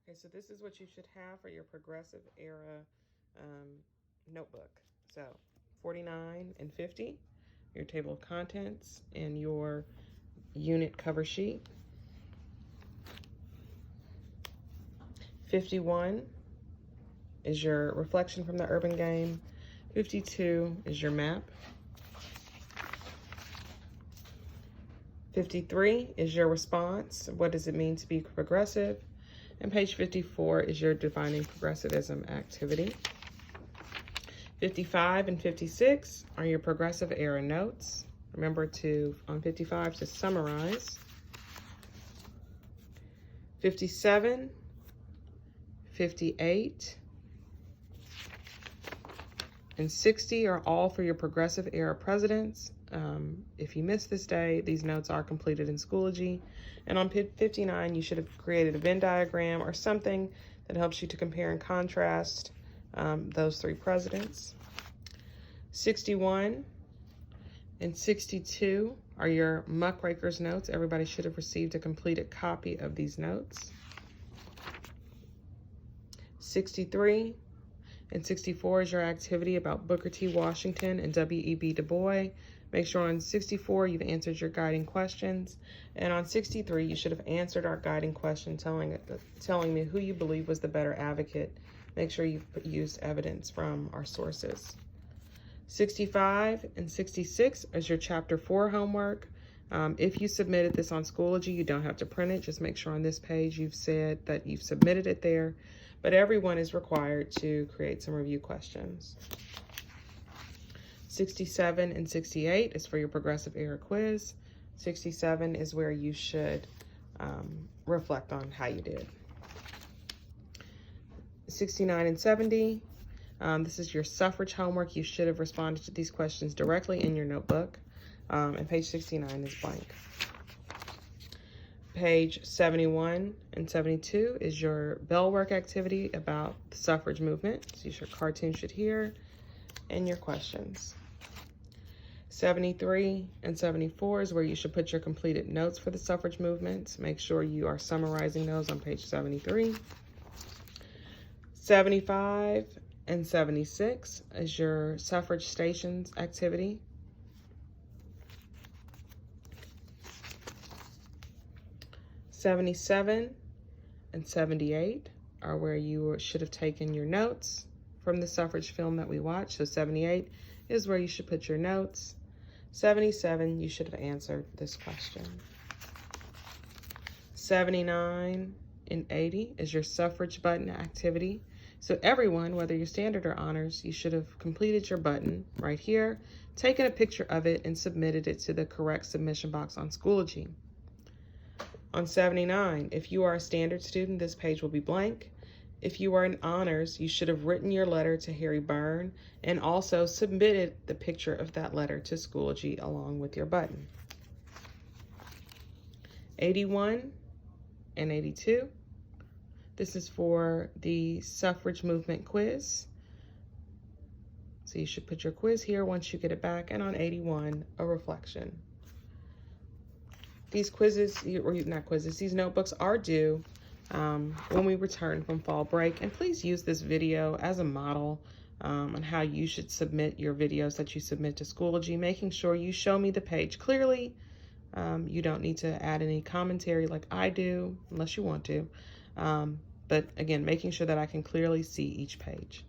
Okay, so this is what you should have for your progressive era notebook. So 49 and 50, your table of contents and your unit cover sheet. 51 is your reflection from the urban game. 52 is your map. 53 is your response. What does it mean to be progressive? And page 54 is your defining progressivism activity. 55 and 56 are your progressive era notes. Remember to, on 55, to summarize. 57, 58, and 60 are all for your progressive era presidents. If you missed this day, these notes are completed in Schoology. And on 59, you should have created a Venn diagram or something that helps you to compare and contrast those three presidents. 61 and 62 are your muckrakers notes. Everybody should have received a completed copy of these notes. 63 and 64 is your activity about Booker T. Washington and W.E.B. Du Bois. Make sure on 64 you've answered your guiding questions. And on 63, you should have answered our guiding question telling me who you believe was the better advocate. Make sure you've used evidence from our sources. 65 and 66 is your chapter 4 homework. If you submitted this on Schoology, you don't have to print it. Just make sure on this page you've said that you've submitted it there. But everyone is required to create some review questions. 67 and 68 is for your progressive era quiz. 67 is where you should reflect on how you did. 69 and 70, this is your suffrage homework. You should have responded to these questions directly in your notebook. And page 69 is blank. Page 71 and 72 is your bell work activity about the suffrage movement. So your cartoon should here and your questions. 73 and 74 is where you should put your completed notes for the suffrage movement. Make sure you are summarizing those on page 73. 75 and 76 is your suffrage stations activity. 77 and 78 are where you should have taken your notes from the suffrage film that we watched. So 78 is where you should put your notes. 77, you should have answered this question. 79 and 80 is your suffrage button activity. So everyone, whether you're standard or honors, you should have completed your button right here, taken a picture of it, and submitted it to the correct submission box on Schoology. On 79, if you are a standard student, this page will be blank. If you are in honors, you should have written your letter to Harry Byrne and also submitted the picture of that letter to Schoology along with your button. 81 and 82. This is for the suffrage movement quiz. So you should put your quiz here once you get it back. And on 81, a reflection. These quizzes, or not quizzes, these notebooks are due when we return from fall break. And please use this video as a model on how you should submit your videos that you submit to Schoology, making sure you show me the page clearly. You don't need to add any commentary like I do, unless you want to. But again, making sure that I can clearly see each page.